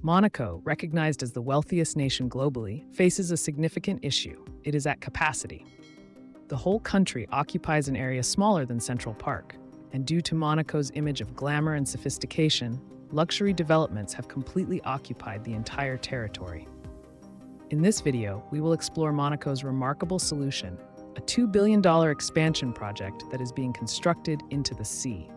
Monaco, recognized as the wealthiest nation globally, faces a significant issue. It is at capacity. The whole country occupies an area smaller than Central Park, and due to Monaco's image of glamour and sophistication, luxury developments have completely occupied the entire territory. In this video, we will explore Monaco's remarkable solution, a $2 billion expansion project that is being constructed into the sea.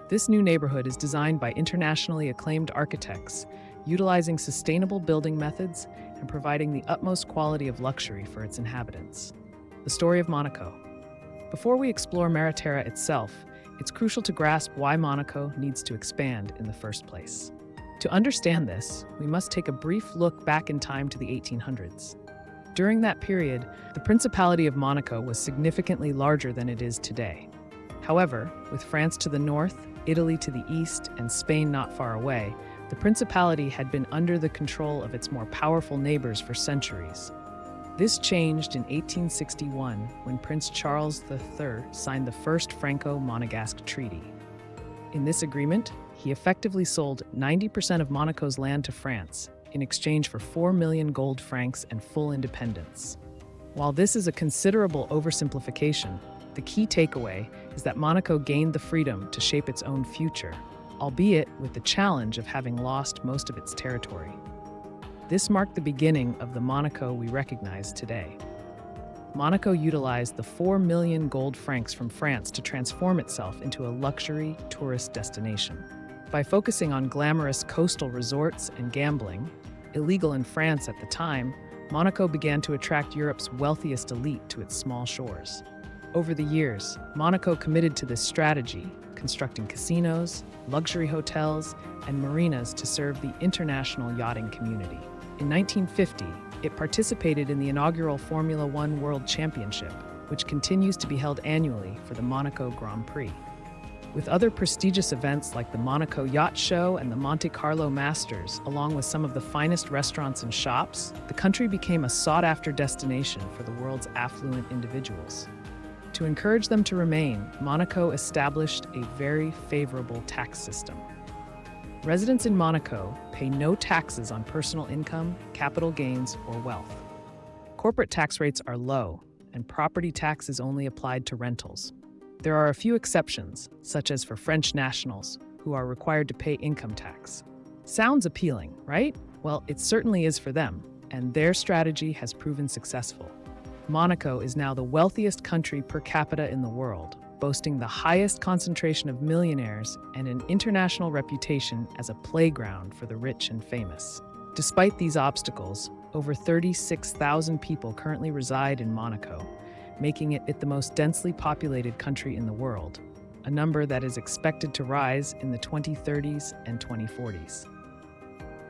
This new neighborhood is designed by internationally acclaimed architects, utilizing sustainable building methods and providing the utmost quality of luxury for its inhabitants. The story of Monaco. Before we explore Mariterra itself, it's crucial to grasp why Monaco needs to expand in the first place. To understand this, we must take a brief look back in time to the 1800s. During that period, the Principality of Monaco was significantly larger than it is today. However, with France to the north, Italy to the east, and Spain not far away, the Principality had been under the control of its more powerful neighbors for centuries. This changed in 1861 when Prince Charles III signed the first Franco-Monegasque Treaty. In this agreement, he effectively sold 90% of Monaco's land to France in exchange for 4 million gold francs and full independence. While this is a considerable oversimplification, the key takeaway is that Monaco gained the freedom to shape its own future, albeit with the challenge of having lost most of its territory. This marked the beginning of the Monaco we recognize today. Monaco utilized the 4 million gold francs from France to transform itself into a luxury tourist destination. By focusing on glamorous coastal resorts and gambling, illegal in France at the time, Monaco began to attract Europe's wealthiest elite to its small shores. Over the years, Monaco committed to this strategy, constructing casinos, luxury hotels, and marinas to serve the international yachting community. In 1950, it participated in the inaugural Formula One World Championship, which continues to be held annually for the Monaco Grand Prix. With other prestigious events like the Monaco Yacht Show and the Monte Carlo Masters, along with some of the finest restaurants and shops, the country became a sought-after destination for the world's affluent individuals. To encourage them to remain, Monaco established a very favorable tax system. Residents in Monaco pay no taxes on personal income, capital gains, or wealth. Corporate tax rates are low, and property tax is only applied to rentals. There are a few exceptions, such as for French nationals, who are required to pay income tax. Sounds appealing, right? Well, it certainly is for them, and their strategy has proven successful. Monaco is now the wealthiest country per capita in the world, boasting the highest concentration of millionaires and an international reputation as a playground for the rich and famous. Despite these obstacles, over 36,000 people currently reside in Monaco, making it the most densely populated country in the world, a number that is expected to rise in the 2030s and 2040s.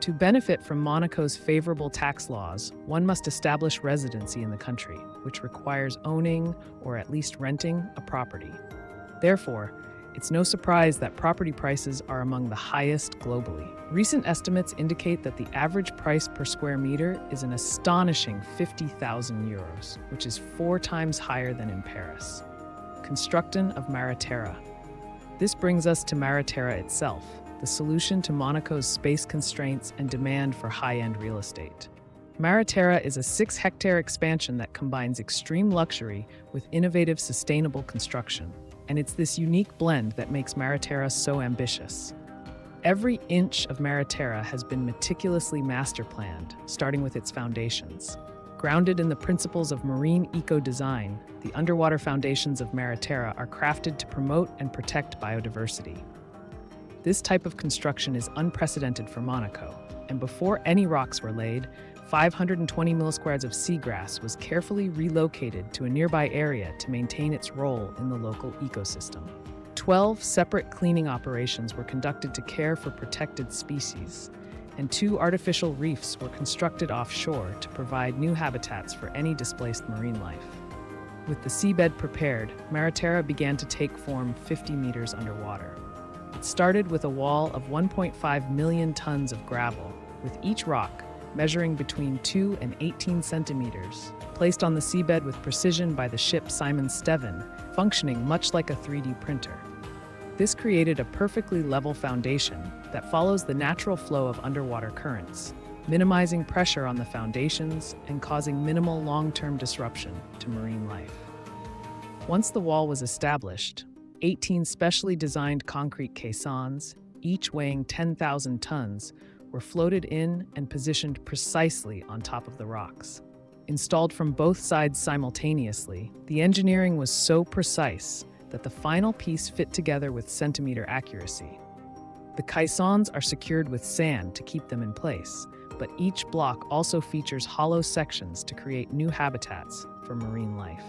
To benefit from Monaco's favorable tax laws, one must establish residency in the country, which requires owning or at least renting a property. Therefore, it's no surprise that property prices are among the highest globally. Recent estimates indicate that the average price per square meter is an astonishing 50,000 euros, which is 4 times higher than in Paris. Construction of Mariterra. This brings us to Mariterra itself, the solution to Monaco's space constraints and demand for high-end real estate. Mariterra is a 6-hectare expansion that combines extreme luxury with innovative sustainable construction, and it's this unique blend that makes Mariterra so ambitious. Every inch of Mariterra has been meticulously master-planned, starting with its foundations. Grounded in the principles of marine eco-design, the underwater foundations of Mariterra are crafted to promote and protect biodiversity. This type of construction is unprecedented for Monaco, and before any rocks were laid, 520 millisquares of seagrass was carefully relocated to a nearby area to maintain its role in the local ecosystem. 12 separate cleaning operations were conducted to care for protected species, and 2 artificial reefs were constructed offshore to provide new habitats for any displaced marine life. With the seabed prepared, Mariterra began to take form 50 meters underwater. It started with a wall of 1.5 million tons of gravel, with each rock measuring between 2 and 18 centimeters, placed on the seabed with precision by the ship Simon Steven, functioning much like a 3D printer. This created a perfectly level foundation that follows the natural flow of underwater currents, minimizing pressure on the foundations and causing minimal long-term disruption to marine life. Once the wall was established, 18 specially designed concrete caissons, each weighing 10,000 tons, were floated in and positioned precisely on top of the rocks. Installed from both sides simultaneously, the engineering was so precise that the final piece fit together with centimeter accuracy. The caissons are secured with sand to keep them in place, but each block also features hollow sections to create new habitats for marine life.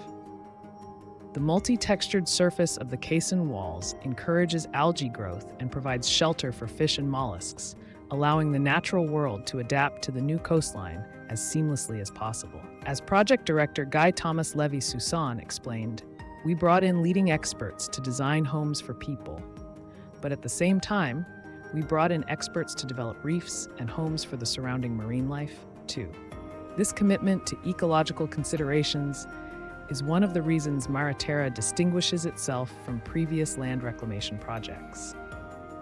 The multi-textured surface of the Casin Walls encourages algae growth and provides shelter for fish and mollusks, allowing the natural world to adapt to the new coastline as seamlessly as possible. As project director Guy Thomas Levy-Soussan explained, "We brought in leading experts to design homes for people, but at the same time, we brought in experts to develop reefs and homes for the surrounding marine life, too." This commitment to ecological considerations is one of the reasons Terra distinguishes itself from previous land reclamation projects.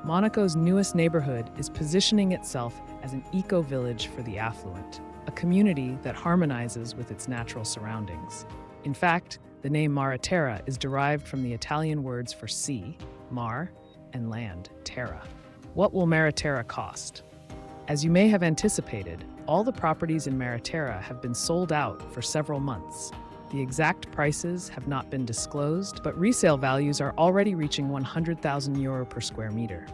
Monaco's newest neighborhood is positioning itself as an eco-village for the affluent, a community that harmonizes with its natural surroundings. In fact, the name Terra is derived from the Italian words for sea, mar, and land, terra. What will Terra cost? As you may have anticipated, all the properties in Terra have been sold out for several months. The exact prices have not been disclosed, but resale values are already reaching €100,000 per square meter.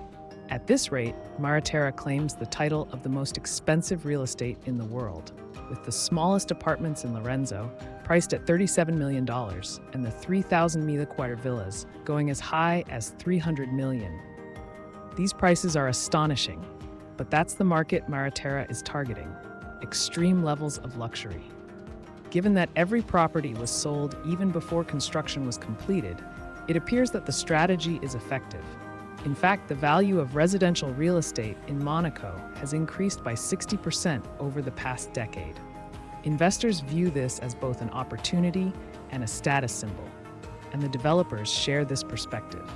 At this rate, Terra claims the title of the most expensive real estate in the world, with the smallest apartments in Lorenzo priced at $37 million and the 3,000 milliquarter villas going as high as $300 million. These prices are astonishing, but that's the market Terra is targeting: extreme levels of luxury. Given that every property was sold even before construction was completed, it appears that the strategy is effective. In fact, the value of residential real estate in Monaco has increased by 60% over the past decade. Investors view this as both an opportunity and a status symbol, and the developers share this perspective.